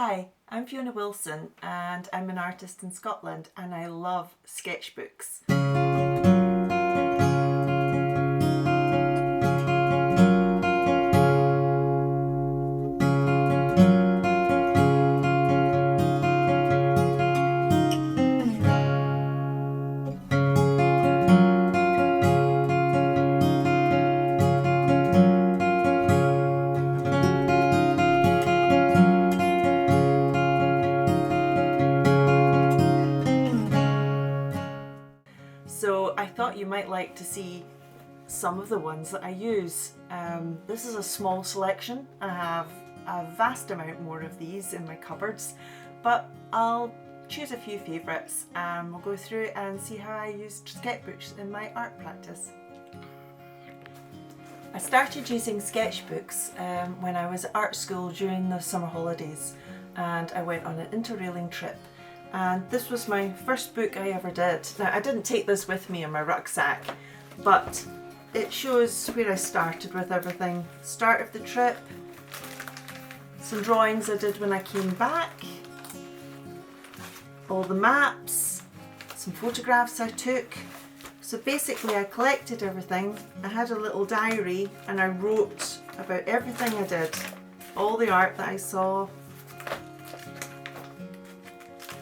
Hi, I'm Fiona Wilson and I'm an artist in Scotland and I love sketchbooks. So I thought you might like to see some of the ones that I use. This is a small selection. I have a vast amount more of these in my cupboards, but I'll choose a few favourites and we'll go through and see how I used sketchbooks in my art practice. I started using sketchbooks when I was at art school during the summer holidays, and I went on an interrailing trip. And this was my first book I ever did. Now, I didn't take this with me in my rucksack, but it shows where I started with everything. Start of the trip, some drawings I did when I came back, all the maps, some photographs I took. So basically I collected everything. I had a little diary and I wrote about everything I did, all the art that I saw.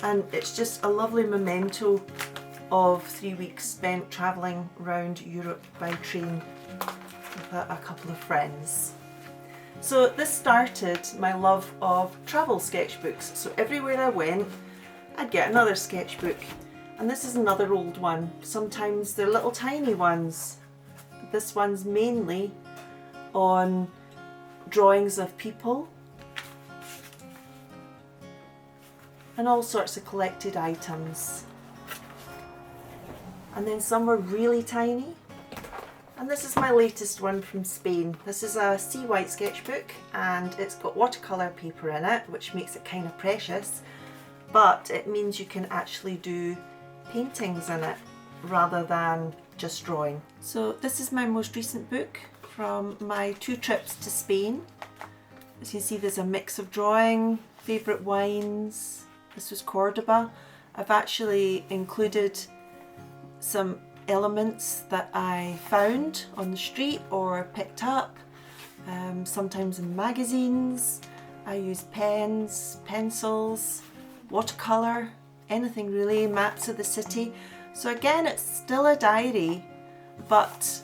And it's just a lovely memento of 3 weeks spent travelling around Europe by train with a couple of friends. So this started my love of travel sketchbooks. So everywhere I went, I'd get another sketchbook. And this is another old one. Sometimes they're little tiny ones. This one's mainly on drawings of people and all sorts of collected items. And then some were really tiny. And this is my latest one from Spain. This is a sea white sketchbook and it's got watercolour paper in it, which makes it kind of precious, but it means you can actually do paintings in it rather than just drawing. So this is my most recent book from my 2 trips to Spain. As you see, there's a mix of drawing, favourite wines. This was Cordoba. I've actually included some elements that I found on the street or picked up, sometimes in magazines. I used pens, pencils, watercolour, anything really, maps of the city. So again, it's still a diary, but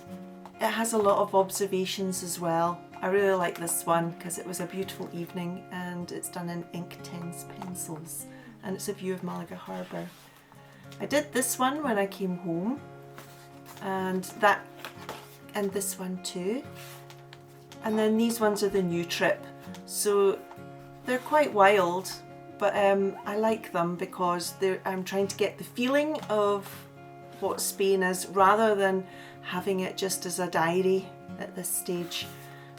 it has a lot of observations as well. I really like this one because it was a beautiful evening and it's done in Inktense pencils and it's a view of Malaga Harbour. I did this one when I came home and this one too. And then these ones are the new trip. So they're quite wild, but I like them because I'm trying to get the feeling of what Spain is rather than having it just as a diary at this stage.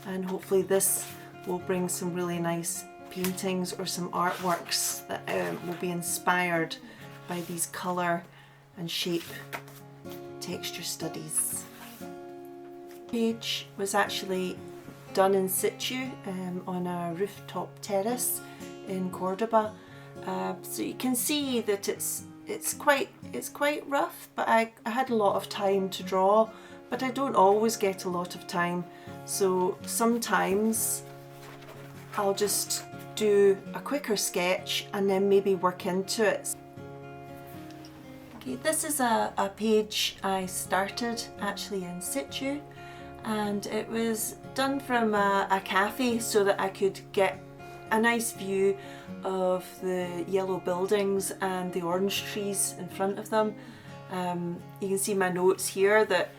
And hopefully this will bring some really nice paintings or some artworks that will be inspired by these colour and shape texture studies. The page was actually done in situ on a rooftop terrace in Cordoba. So you can see that it's quite rough, but I had a lot of time to draw, but I don't always get a lot of time. So sometimes I'll just do a quicker sketch and then maybe work into it. Okay, this is a page I started actually in situ, and it was done from a cafe so that I could get a nice view of the yellow buildings and the orange trees in front of them. You can see my notes here that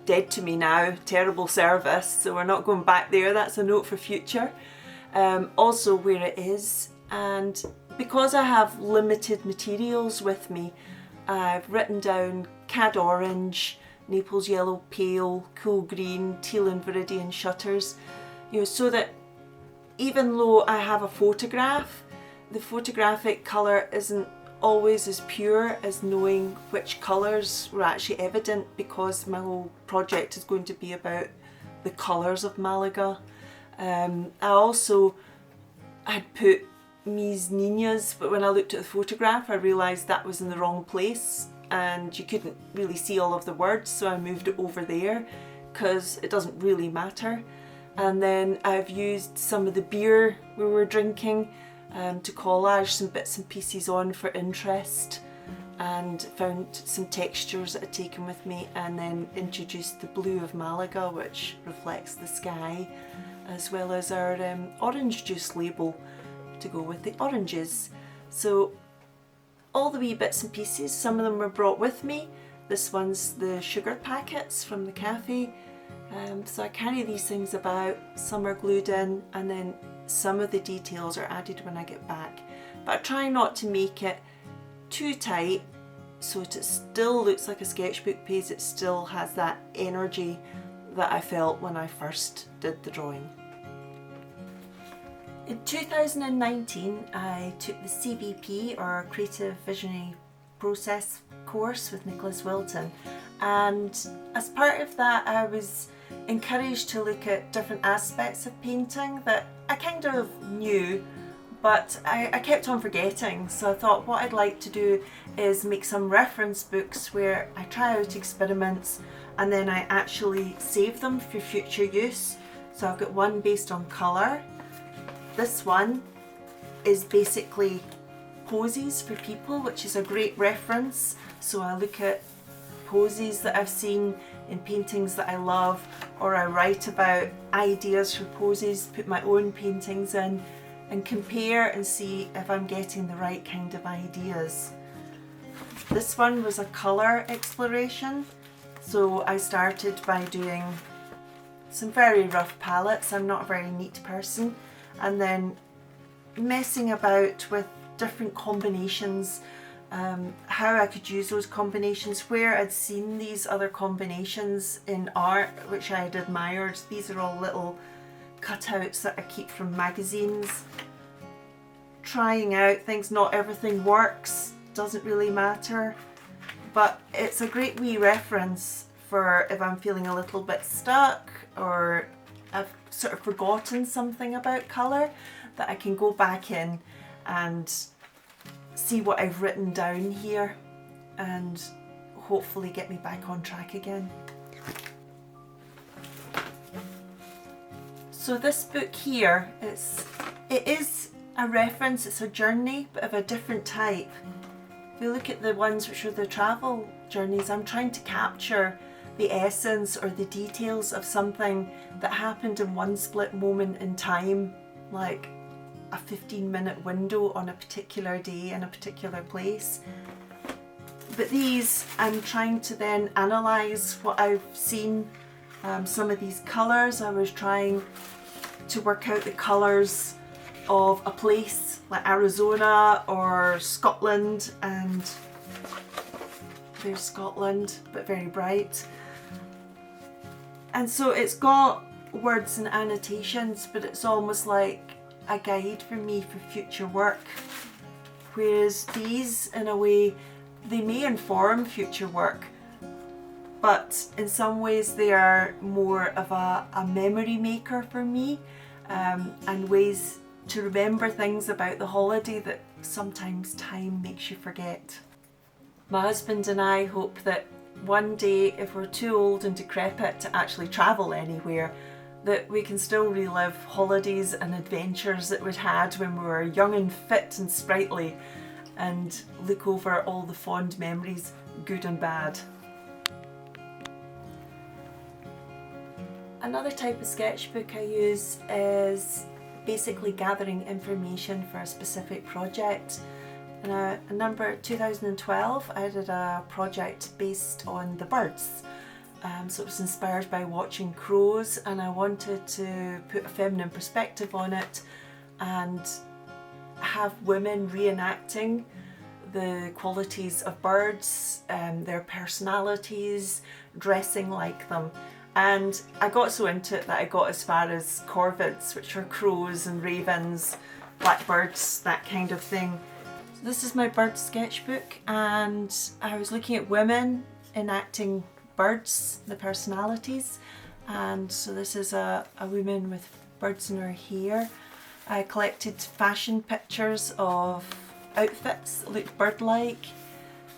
dead to me now, terrible service, so we're not going back there. That's a note for future. Also where it is, and because I have limited materials with me, I've written down cad orange, Naples yellow pale, cool green, teal and viridian shutters, so that even though I have a photograph, the photographic colour isn't always as pure as knowing which colours were actually evident, because my whole project is going to be about the colours of Malaga. I also had put mis niñas, but when I looked at the photograph I realised that was in the wrong place and you couldn't really see all of the words, so I moved it over there because it doesn't really matter. And then I've used some of the beer we were drinking to collage some bits and pieces on for interest, and found some textures that I'd taken with me, and then introduced the blue of Malaga, which reflects the sky, as well as our orange juice label to go with the oranges. So all the wee bits and pieces, some of them were brought with me. This one's the sugar packets from the cafe. So I carry these things about, some are glued in, and then some of the details are added when I get back. But I try not to make it too tight so it still looks like a sketchbook page. It still has that energy that I felt when I first did the drawing. In 2019 I took the CVP, or Creative Visionary Process course with Nicholas Wilton, and as part of that I was encouraged to look at different aspects of painting that I kind of knew, but I kept on forgetting. So I thought what I'd like to do is make some reference books where I try out experiments and then I actually save them for future use. So I've got one based on colour. This one is basically poses for people, which is a great reference. So I look at poses that I've seen in paintings that I love, or I write about ideas for poses, put my own paintings in, and compare and see if I'm getting the right kind of ideas. This one was a colour exploration, so I started by doing some very rough palettes. I'm not a very neat person, and then messing about with different combinations, how I could use those combinations, where I'd seen these other combinations in art which I had admired. These are all little cutouts that I keep from magazines. Trying out things, not everything works, doesn't really matter, but it's a great wee reference for if I'm feeling a little bit stuck or I've sort of forgotten something about colour, that I can go back in and see what I've written down here and hopefully get me back on track again. So this book here, it is a reference, it's a journey, but of a different type. If we look at the ones which are the travel journeys, I'm trying to capture the essence or the details of something that happened in one split moment in time, like a 15-minute window on a particular day in a particular place. But these, I'm trying to then analyse what I've seen. Some of these colours, I was trying to work out the colours of a place like Arizona or Scotland, and there's Scotland, but very bright. And so it's got words and annotations, but it's almost like a guide for me for future work. Whereas these, in a way, they may inform future work, but in some ways they are more of a memory maker for me, and ways to remember things about the holiday that sometimes time makes you forget. My husband and I hope that one day, if we're too old and decrepit to actually travel anywhere, that we can still relive holidays and adventures that we'd had when we were young and fit and sprightly, and look over all the fond memories, good and bad. Another type of sketchbook I use is basically gathering information for a specific project. In 2012 I did a project based on the birds. So it was inspired by watching crows, and I wanted to put a feminine perspective on it and have women reenacting the qualities of birds, their personalities, dressing like them. And I got so into it that I got as far as corvids, which are crows and ravens, blackbirds, that kind of thing. So this is my bird sketchbook, and I was looking at women enacting birds, the personalities. And so this is a woman with birds in her hair. I collected fashion pictures of outfits that looked bird-like,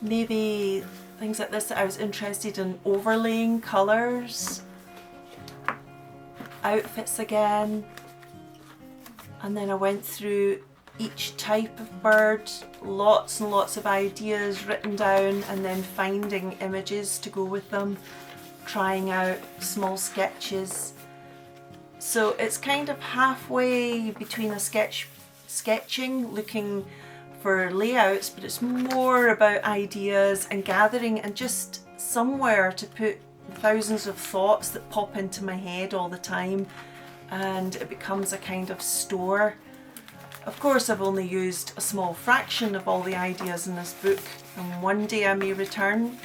maybe things like this that I was interested in overlaying colours, outfits again, and then I went through each type of bird, lots and lots of ideas written down, and then finding images to go with them, trying out small sketches. So it's kind of halfway between a sketching, looking for layouts, but it's more about ideas and gathering and just somewhere to put thousands of thoughts that pop into my head all the time, and it becomes a kind of store. Of course, I've only used a small fraction of all the ideas in this book, and one day I may return.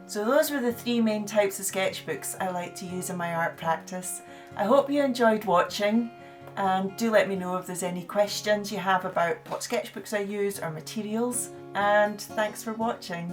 So those were the 3 main types of sketchbooks I like to use in my art practice. I hope you enjoyed watching, and do let me know if there's any questions you have about what sketchbooks I use or materials, and thanks for watching.